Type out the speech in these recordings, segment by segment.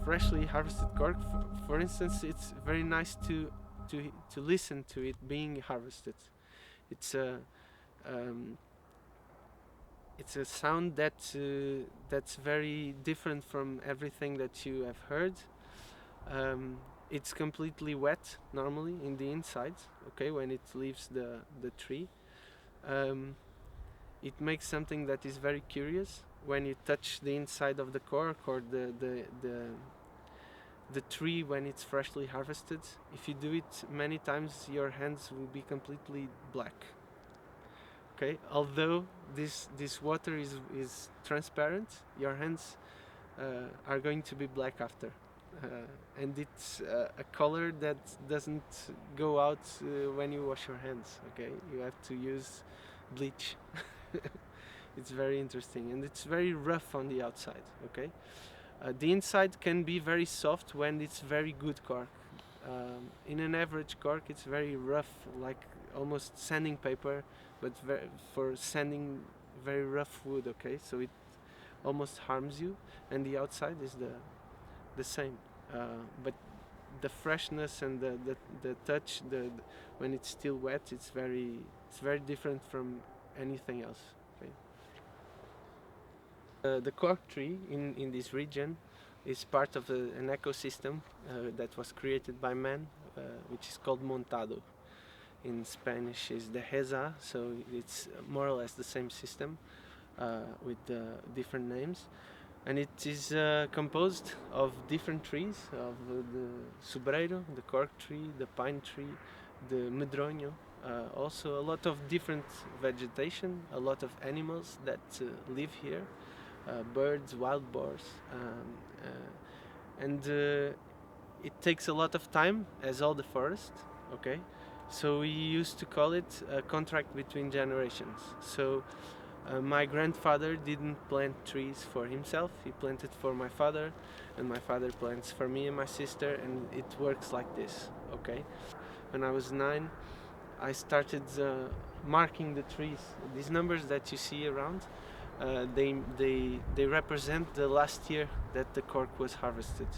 freshly harvested cork, for instance, it's very nice to listen to it being harvested. It's a um, it's a sound that's very different from everything that you have heard. It's completely wet normally in the inside, okay, when it leaves the tree. Um, it makes something that is very curious when you touch the inside of the cork or the tree when it's freshly harvested. If you do it many times, your hands will be completely black. Okay, although this water is transparent, your hands are going to be black after. And it's a color that doesn't go out when you wash your hands. Okay, you have to use bleach. It's very interesting, and it's very rough on the outside. Okay, the inside can be very soft when it's very good cork. In an average cork, it's very rough, like almost sanding paper, but for sanding very rough wood. Okay, so it almost harms you, and the outside is the same. But the freshness and the touch, when it's still wet, it's very different from anything else. Okay. The cork tree in this region is part of an ecosystem that was created by man, which is called montado. In Spanish is the heza, so it's more or less the same system with different names. And it is composed of different trees, of the subreiro, the cork tree, the pine tree, the medronho, also a lot of different vegetation, a lot of animals that live here, birds, wild boars, and it takes a lot of time, as all the forest, okay? So we used to call it a contract between generations. So my grandfather didn't plant trees for himself, he planted for my father, and my father plants for me and my sister, and it works like this, okay? When I was 9, I started marking the trees. These numbers that you see around, they represent the last year that the cork was harvested.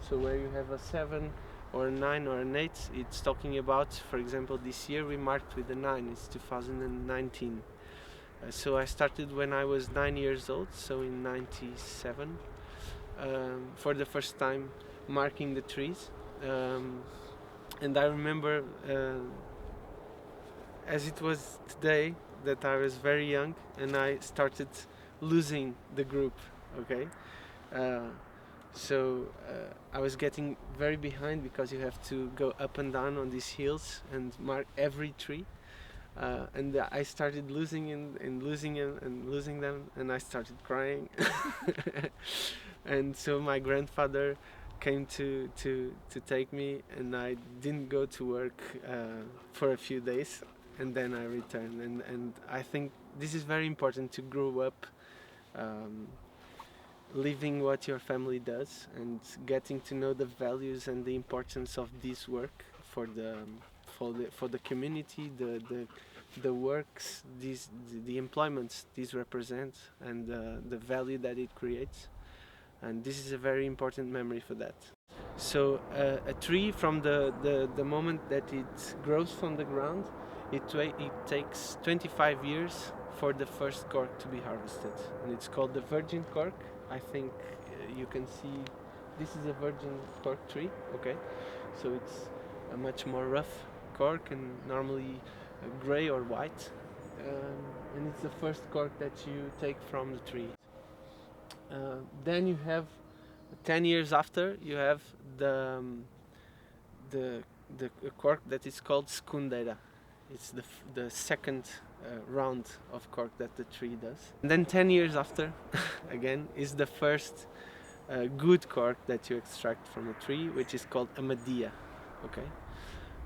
So where you have a 7 or a 9 or an 8, it's talking about, for example, this year we marked with a 9, it's 2019. So I started when I was 9 years old, so in 97, for the first time marking the trees. And I remember as it was today that I was very young and I started losing the group, okay? So I was getting very behind because you have to go up and down on these hills and mark every tree. And I started losing and losing them, and I started crying. And so my grandfather came to take me, and I didn't go to work for a few days, and then I returned. And I think this is very important, to grow up living what your family does and getting to know the values and the importance of this work for the community, the works, the employments these represent, and the value that it creates. And this is a very important memory for that. So a tree, from the moment that it grows from the ground, it takes 25 years for the first cork to be harvested, and it's called the virgin cork. I think you can see this is a virgin cork tree, okay? So it's a much more rough cork, and normally gray or white, and it's the first cork that you take from the tree. Then you have 10 years after, you have the cork that is called secundeira. It's the second round of cork that the tree does. And then 10 years after, again, is the first good cork that you extract from a tree, which is called a madia, okay?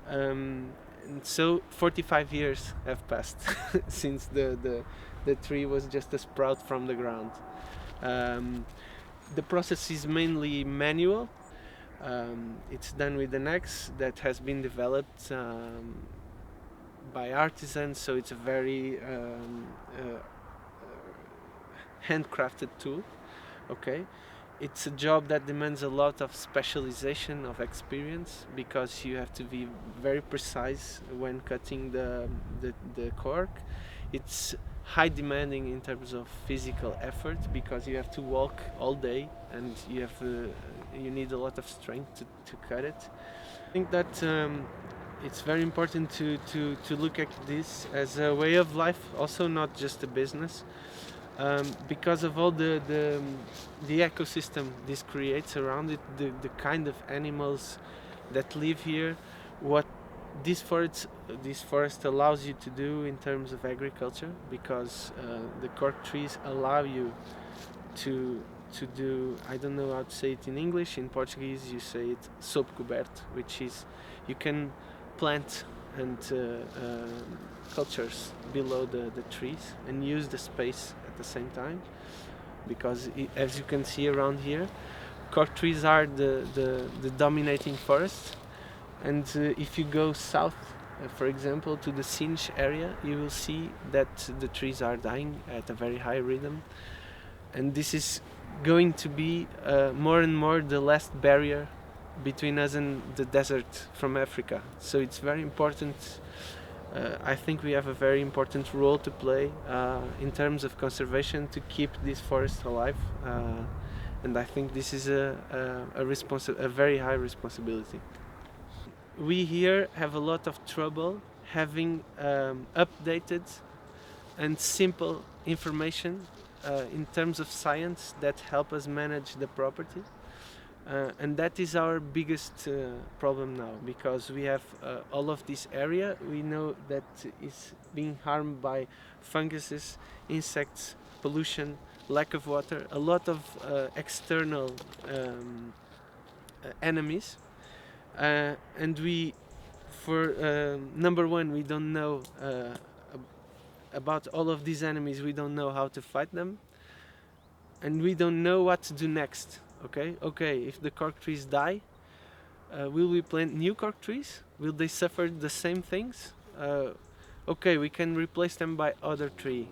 And so 45 years have passed since the tree was just a sprout from the ground. The process is mainly manual. It's done with an axe that has been developed by artisans, so it's a very handcrafted tool, okay? It's a job that demands a lot of specialization of experience, because you have to be very precise when cutting the cork. It's high demanding in terms of physical effort, because you have to walk all day, and you need a lot of strength to cut it. I think that it's very important to look at this as a way of life, also not just a business, because of all the ecosystem this creates around it, the kind of animals that live here, what this forest allows you to do in terms of agriculture, because the cork trees allow you to do, I don't know how to say it in English. In Portuguese you say it sob coberto, which is you can plant and cultures below the trees and use the space at the same time, because as you can see around here, cork trees are the dominating forest. And if you go south, for example, to the Sinj area, you will see that the trees are dying at a very high rhythm, and this is going to be more and more the last barrier between us and the desert from Africa. So it's very important. I think we have a very important role to play in terms of conservation to keep this forest alive, and I think this is a very high responsibility. We here have a lot of trouble having updated and simple information in terms of science that help us manage the property. And that is our biggest problem now, because we have all of this area we know that is being harmed by funguses, insects, pollution, lack of water, a lot of external enemies. And we, for number one, we don't know about all of these enemies. We don't know how to fight them, and we don't know what to do next. Okay, if the cork trees die, will we plant new cork trees? Will they suffer the same things? Okay, we can replace them by other tree.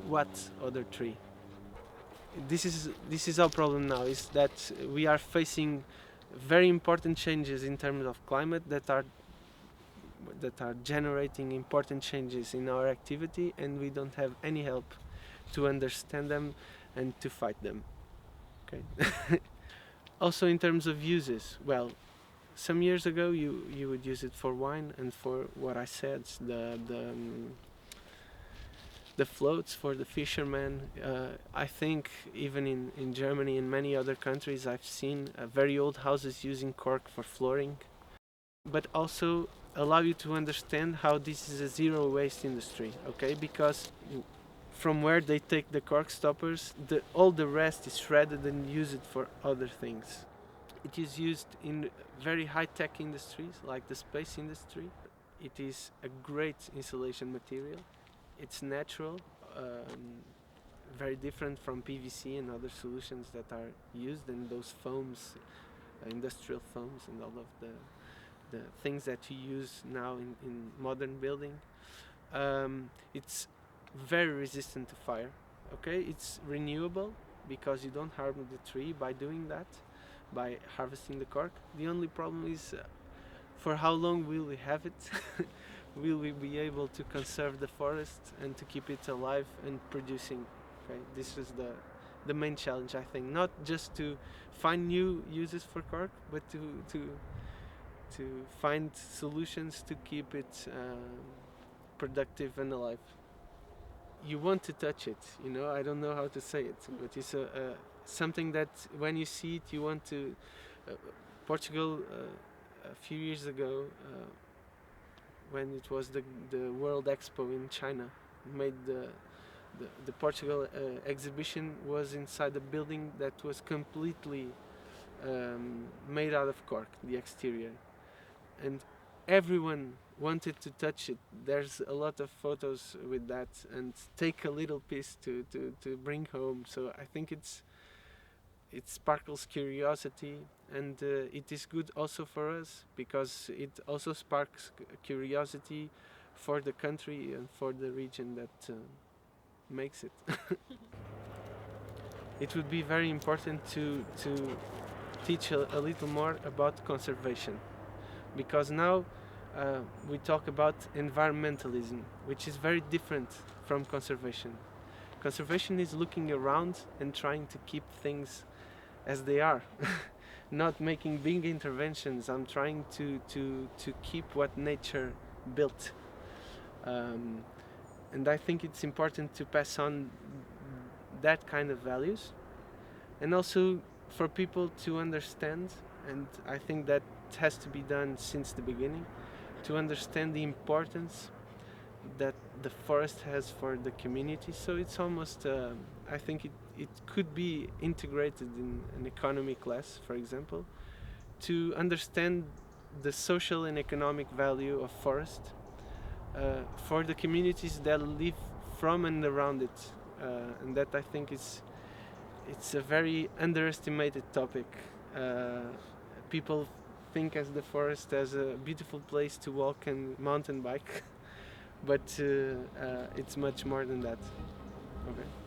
What other tree? This is our problem now, is that we are facing very important changes in terms of climate that are generating important changes in our activity, and we don't have any help to understand them and to fight them. Okay. Also in terms of uses, well, some years ago you would use it for wine and for what I said, the floats for the fishermen. I think even in Germany and many other countries I've seen very old houses using cork for flooring, but also allow you to understand how this is a zero waste industry, okay? Because from where they take the cork stoppers, all the rest is shredded and used for other things. It is used in very high-tech industries like the space industry. It is a great insulation material. It's natural, very different from PVC and other solutions that are used in those foams, industrial foams, and all of the things that you use now in modern building. It's very resistant to fire. Okay, it's renewable because you don't harm the tree by doing that, by harvesting the cork. The only problem is for how long will we have it? Will we be able to conserve the forest and to keep it alive and producing? Okay, this is the main challenge, I think. Not just to find new uses for cork, but to find solutions to keep it productive and alive. You want to touch it, you know. I don't know how to say it, but it's something that when you see it, you want to. Portugal, a few years ago, when it was the World Expo in China, made the Portugal exhibition was inside a building that was completely made out of cork, the exterior, and everyone wanted to touch it. There's a lot of photos with that, and take a little piece to bring home. So I think it sparkles curiosity, and it is good also for us, because it also sparks curiosity for the country and for the region that makes it. it would be very important to teach a little more about conservation, because now we talk about environmentalism, which is very different from conservation. Conservation is looking around and trying to keep things as they are, not making big interventions. I'm trying to keep what nature built. And I think it's important to pass on that kind of values, and also for people to understand, and I think that has to be done since the beginning, to understand the importance that the forest has for the community. So it's almost, I think it could be integrated in an economy class, for example, to understand the social and economic value of forest for the communities that live from and around it. And that I think it's a very underestimated topic. People think as the forest as a beautiful place to walk and mountain bike, but it's much more than that. Okay.